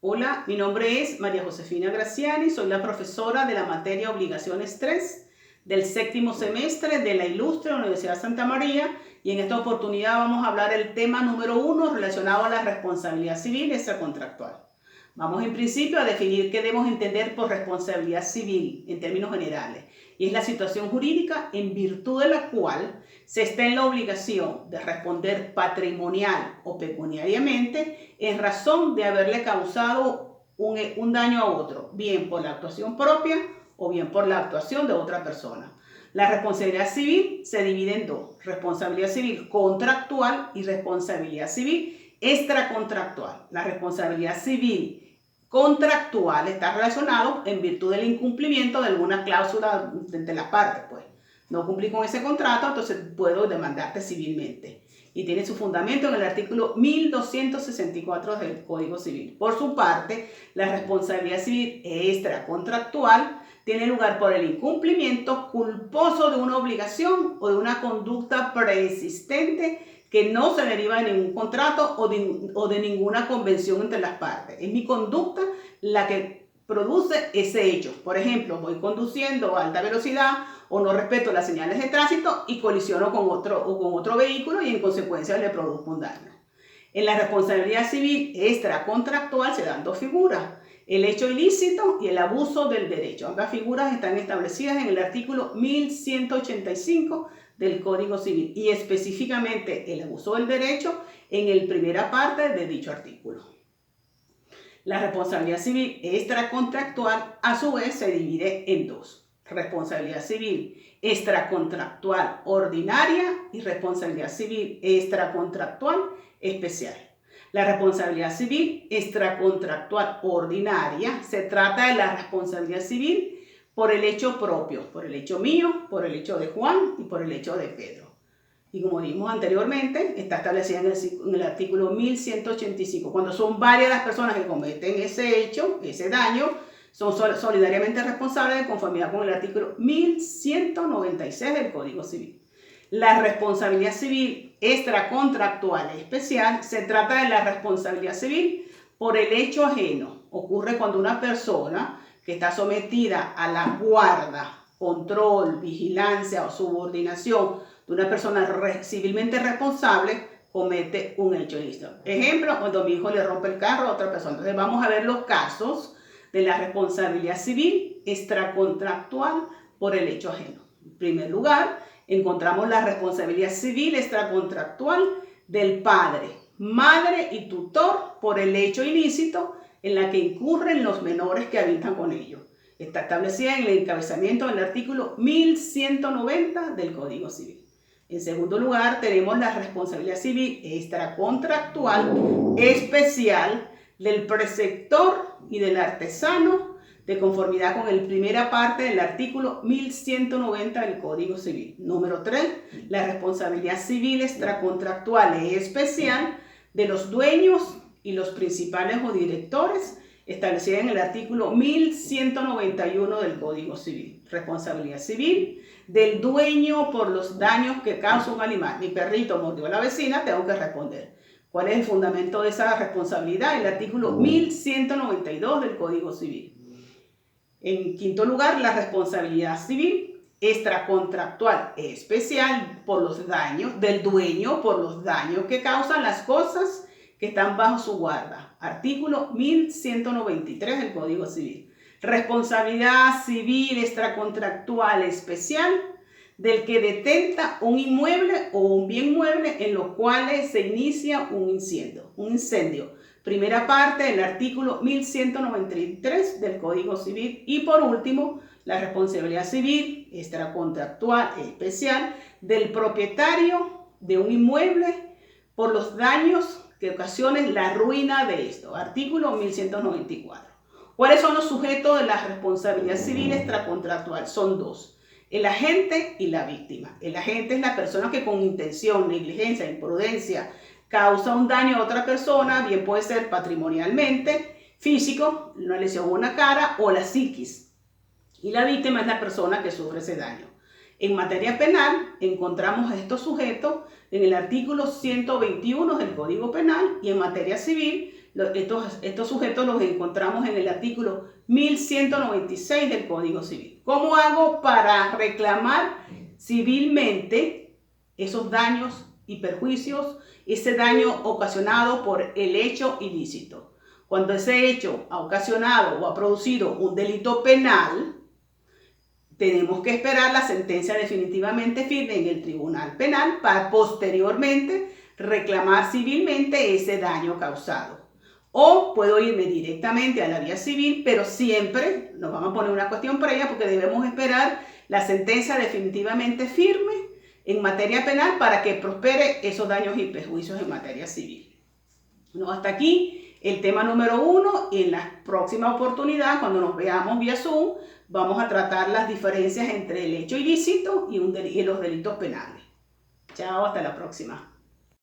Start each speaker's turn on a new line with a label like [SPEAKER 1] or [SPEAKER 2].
[SPEAKER 1] Hola, mi nombre es María Josefina Graciani, soy la profesora de la materia Obligaciones 3 del séptimo semestre de la Ilustre Universidad Santa María, y en esta oportunidad vamos a hablar del tema número 1 relacionado a la responsabilidad civil extracontractual. Vamos en principio a definir qué debemos entender por responsabilidad civil en términos generales, y es la situación jurídica en virtud de la cual se está en la obligación de responder patrimonial o pecuniariamente en razón de haberle causado un daño a otro, bien por la actuación propia o bien por la actuación de otra persona. La responsabilidad civil se divide en dos: responsabilidad civil contractual y responsabilidad civil extracontractual. La responsabilidad civil contractual está relacionado en virtud del incumplimiento de alguna cláusula de las partes, pues. No cumplí con ese contrato, entonces puedo demandarte civilmente. Y tiene su fundamento en el artículo 1264 del Código Civil. Por su parte, la responsabilidad civil extracontractual tiene lugar por el incumplimiento culposo de una obligación o de una conducta preexistente que no se deriva de ningún contrato o de ninguna convención entre las partes. Es mi conducta la que produce ese hecho. Por ejemplo, voy conduciendo a alta velocidad o no respeto las señales de tránsito y colisiono con otro vehículo y en consecuencia le produzco un daño. En la responsabilidad civil extracontractual se dan dos figuras: el hecho ilícito y el abuso del derecho. Ambas figuras están establecidas en el artículo 1185 del Código Civil, y específicamente el abuso del derecho en la primera parte de dicho artículo. La responsabilidad civil extracontractual a su vez se divide en dos: responsabilidad civil extracontractual ordinaria y responsabilidad civil extracontractual especial. La responsabilidad civil extracontractual ordinaria se trata de la responsabilidad civil por el hecho propio, por el hecho mío, por el hecho de Juan y por el hecho de Pedro. Y como dijimos anteriormente, está establecida en el artículo 1185. Cuando son varias las personas que cometen ese hecho, ese daño, son solidariamente responsables de conformidad con el artículo 1196 del Código Civil. La responsabilidad civil extracontractual especial se trata de la responsabilidad civil por el hecho ajeno. Ocurre cuando una persona que está sometida a la guarda, control, vigilancia o subordinación de una persona civilmente responsable comete un hecho ilícito. Ejemplo, cuando mi hijo le rompe el carro a otra persona. Entonces vamos a ver los casos de la responsabilidad civil extracontractual por el hecho ajeno. En primer lugar, encontramos la responsabilidad civil extracontractual del padre, madre y tutor por el hecho ilícito en la que incurren los menores que habitan con ellos. Está establecida en el encabezamiento del artículo 1190 del Código Civil. En segundo lugar, tenemos la responsabilidad civil extracontractual especial del preceptor y del artesano, de conformidad con la primera parte del artículo 1190 del Código Civil. Número 3, la responsabilidad civil extracontractual especial de los dueños y los principales o directores, establecida en el artículo 1191 del Código Civil. Responsabilidad civil del dueño por los daños que causa un animal. Mi perrito mordió a la vecina, tengo que responder. ¿Cuál es el fundamento de esa responsabilidad? El artículo 1192 del Código Civil. En quinto lugar, la responsabilidad civil extracontractual especial por los daños del dueño por los daños que causan las cosas que están bajo su guarda. Artículo 1193 del Código Civil. Responsabilidad civil extracontractual especial del que detenta un inmueble o un bien mueble en los cuales se inicia un incendio. Primera parte del artículo 1193 del Código Civil. Y por último, la responsabilidad civil extracontractual especial del propietario de un inmueble por los daños que ocasionen la ruina de esto. Artículo 1194. ¿Cuáles son los sujetos de la responsabilidad civil extracontractual? Son dos: el agente y la víctima. El agente es la persona que con intención, negligencia, imprudencia causa un daño a otra persona, bien puede ser patrimonialmente, físico, una lesión en una cara o la psiquis. Y la víctima es la persona que sufre ese daño. En materia penal encontramos a estos sujetos en el artículo 121 del Código Penal, y en materia civil Estos sujetos los encontramos en el artículo 1196 del Código Civil. ¿Cómo hago para reclamar civilmente esos daños y perjuicios, ese daño ocasionado por el hecho ilícito? Cuando ese hecho ha ocasionado o ha producido un delito penal, tenemos que esperar la sentencia definitivamente firme en el tribunal penal para posteriormente reclamar civilmente ese daño causado. O puedo irme directamente a la vía civil, pero siempre nos vamos a poner una cuestión previa porque debemos esperar la sentencia definitivamente firme en materia penal para que prospere esos daños y perjuicios en materia civil. No, hasta aquí el tema número 1, y en la próxima oportunidad, cuando nos veamos vía Zoom, vamos a tratar las diferencias entre el hecho ilícito y los delitos penales. Chao, hasta la próxima.